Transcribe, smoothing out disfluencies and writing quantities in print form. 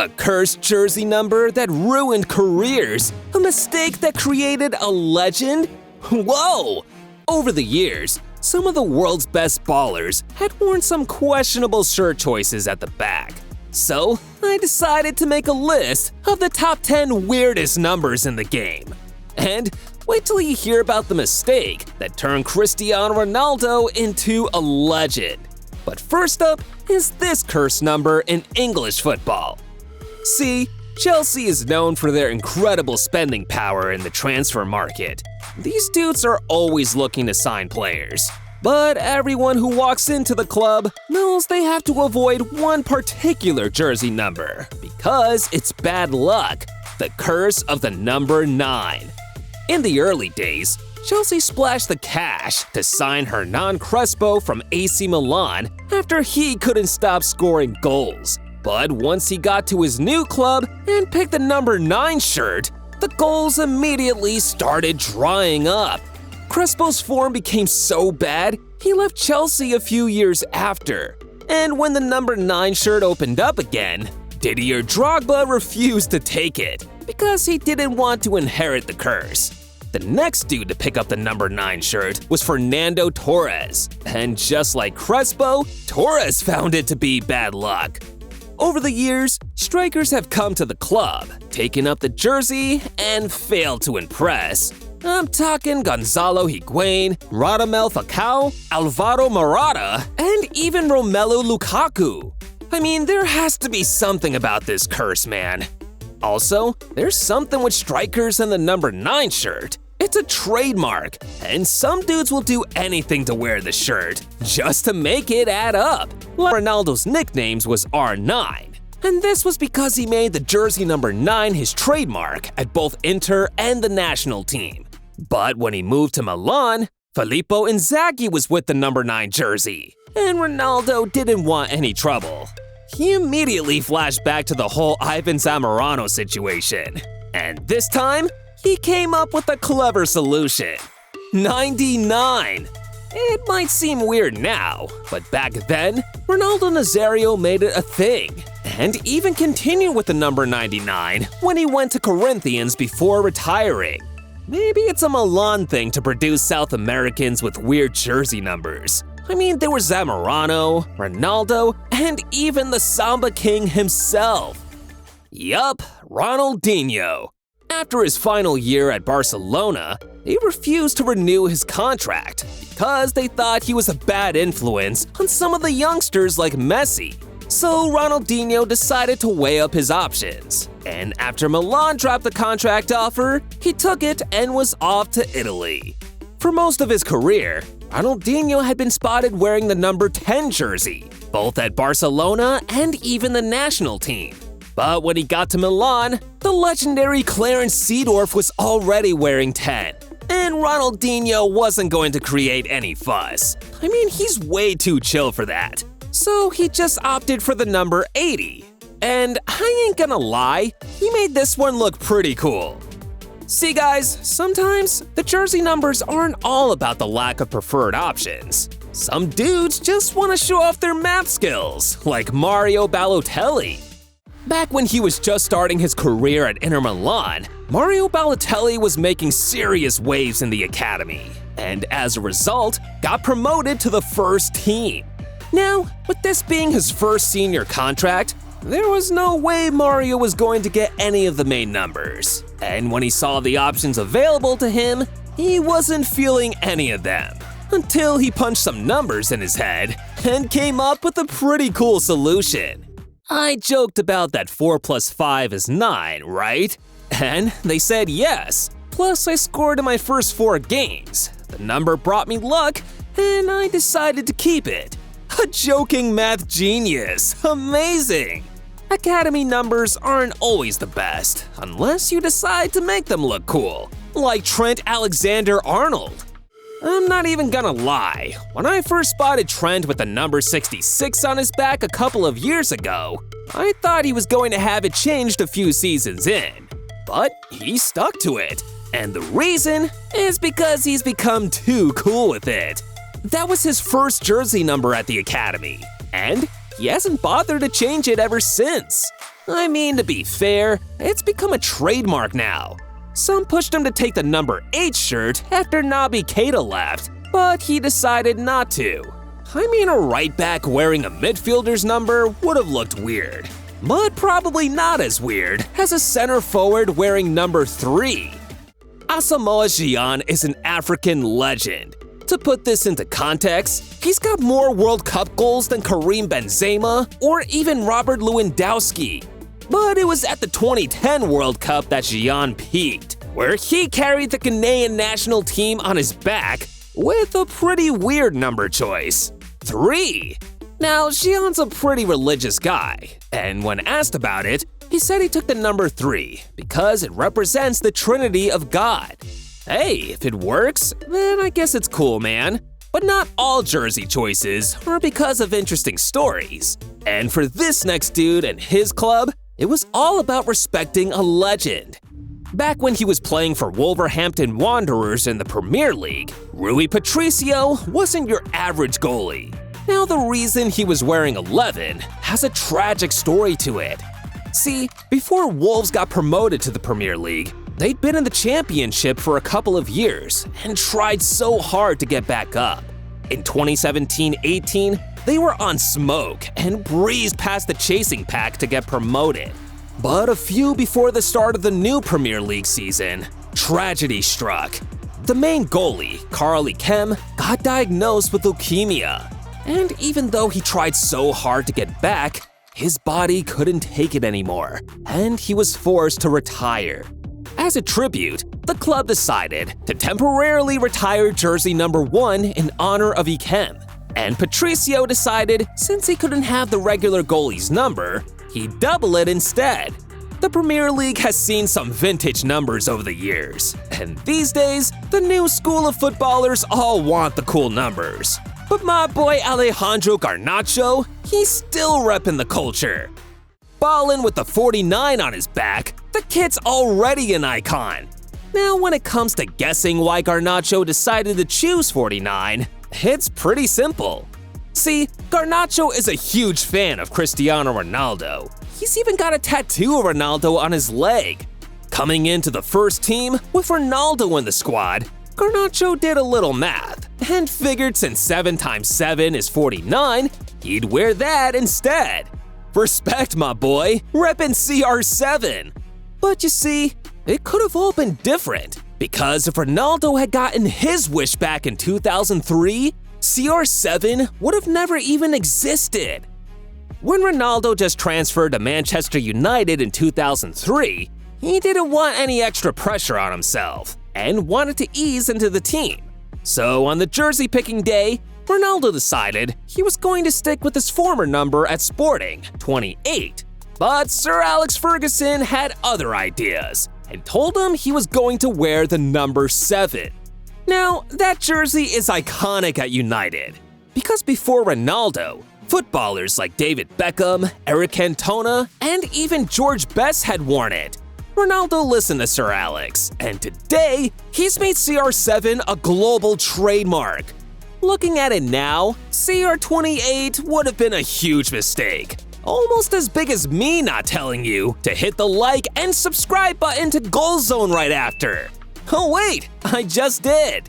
A cursed jersey number that ruined careers? A mistake that created a legend? Whoa! Over the years, some of the world's best ballers had worn some questionable shirt choices at the back. So, I decided to make a list of the top 10 weirdest numbers in the game. And wait till you hear about the mistake that turned Cristiano Ronaldo into a legend. But first up is this cursed number in English football. See, Chelsea is known for their incredible spending power in the transfer market. These dudes are always looking to sign players. But everyone who walks into the club knows they have to avoid one particular jersey number because it's bad luck, the curse of the number 9. In the early days, Chelsea splashed the cash to sign Hernan Crespo from AC Milan after he couldn't stop scoring goals. But once he got to his new club and picked the number 9 shirt, the goals immediately started drying up. Crespo's form became so bad, he left Chelsea a few years after. And when the number 9 shirt opened up again, Didier Drogba refused to take it because he didn't want to inherit the curse. The next dude to pick up the number 9 shirt was Fernando Torres. And just like Crespo, Torres found it to be bad luck. Over the years, strikers have come to the club, taken up the jersey, and failed to impress. I'm talking Gonzalo Higuain, Radamel Falcao, Alvaro Morata, and even Romelu Lukaku. I mean, there has to be something about this curse, man. Also, there's something with strikers and the number 9 shirt. It's a trademark, and some dudes will do anything to wear the shirt just to make it add up. Ronaldo's nicknames was R9. And this was because he made the jersey number 9 his trademark at both Inter and the national team. But when he moved to Milan, Filippo Inzaghi was with the number 9 jersey, and Ronaldo didn't want any trouble. He immediately flashed back to the whole Ivan Zamorano situation. And this time, he came up with a clever solution. 99! It might seem weird now, but back then, Ronaldo Nazario made it a thing, and even continued with the number 99 when he went to Corinthians before retiring. Maybe it's a Milan thing to produce South Americans with weird jersey numbers. I mean, there were Zamorano, Ronaldo, and even the Samba King himself. Yup, Ronaldinho. After his final year at Barcelona, they refused to renew his contract because they thought he was a bad influence on some of the youngsters like Messi. So Ronaldinho decided to weigh up his options. And after Milan dropped the contract offer, he took it and was off to Italy. For most of his career, Ronaldinho had been spotted wearing the number 10 jersey, both at Barcelona and even the national team. But when he got to Milan, the legendary Clarence Seedorf was already wearing 10. And Ronaldinho wasn't going to create any fuss. I mean, he's way too chill for that. So he just opted for the number 80. And I ain't gonna lie, he made this one look pretty cool. See guys, sometimes the jersey numbers aren't all about the lack of preferred options. Some dudes just want to show off their math skills, like Mario Balotelli. Back when he was just starting his career at Inter Milan, Mario Balotelli was making serious waves in the academy, and as a result, got promoted to the first team. Now, with this being his first senior contract, there was no way Mario was going to get any of the main numbers. And when he saw the options available to him, he wasn't feeling any of them. Until he punched some numbers in his head and came up with a pretty cool solution. I joked about that 4 plus 5 is 9, right? And they said yes. Plus, I scored in my first 4 games. The number brought me luck, and I decided to keep it. A joking math genius! Amazing! Academy numbers aren't always the best, unless you decide to make them look cool, like Trent AlexanderArnold. I'm not even gonna lie, when I first spotted Trent with the number 66 on his back a couple of years ago, I thought he was going to have it changed a few seasons in. But he stuck to it, and the reason is because he's become too cool with it. That was his first jersey number at the academy, and he hasn't bothered to change it ever since. I mean, to be fair, it's become a trademark now. Some pushed him to take the number 8 shirt after Naby Keita left, but he decided not to. I mean, a right back wearing a midfielder's number would have looked weird, but probably not as weird as a center forward wearing number 3. Asamoah Gyan is an African legend. To put this into context, he's got more World Cup goals than Karim Benzema or even Robert Lewandowski. But it was at the 2010 World Cup that Gyan peaked, where he carried the Ghanaian national team on his back with a pretty weird number choice, 3. Now, Gyan's a pretty religious guy, and when asked about it, he said he took the number 3 because it represents the Trinity of God. Hey, if it works, then I guess it's cool, man. But not all jersey choices are because of interesting stories. And for this next dude and his club, it was all about respecting a legend. Back when he was playing for Wolverhampton Wanderers in the Premier League, Rui Patricio wasn't your average goalie. Now, the reason he was wearing 11 has a tragic story to it. See, before Wolves got promoted to the Premier League, they'd been in the Championship for a couple of years and tried so hard to get back up. In 2017-18, they were on smoke and breezed past the chasing pack to get promoted. But a few before the start of the new Premier League season, tragedy struck. The main goalie, Carl Ikem, got diagnosed with leukemia. And even though he tried so hard to get back, his body couldn't take it anymore, and he was forced to retire. As a tribute, the club decided to temporarily retire jersey number 1 in honor of Ikem, and Patricio decided since he couldn't have the regular goalie's number, he'd double it instead. The Premier League has seen some vintage numbers over the years, and these days, the new school of footballers all want the cool numbers. But my boy Alejandro Garnacho, he's still repping the culture. Ballin' with the 49 on his back, the kid's already an icon. Now, when it comes to guessing why Garnacho decided to choose 49, it's pretty simple. See, Garnacho is a huge fan of Cristiano Ronaldo. He's even got a tattoo of Ronaldo on his leg. Coming into the first team with Ronaldo in the squad, Garnacho did a little math and figured since 7 times 7 is 49, he'd wear that instead. Respect, my boy, reppin' CR7. But you see, it could have all been different, because if Ronaldo had gotten his wish back in 2003, CR7 would have never even existed. When Ronaldo just transferred to Manchester United in 2003, he didn't want any extra pressure on himself and wanted to ease into the team. So on the jersey picking day, Ronaldo decided he was going to stick with his former number at Sporting, 28. But Sir Alex Ferguson had other ideas and told him he was going to wear the number 7. Now, that jersey is iconic at United, because before Ronaldo, footballers like David Beckham, Eric Cantona, and even George Best had worn it. Ronaldo listened to Sir Alex, and today, he's made CR7 a global trademark. Looking at it now, CR28 would have been a huge mistake. Almost as big as me not telling you to hit the like and subscribe button to Goal Zone right after. Oh wait, I just did!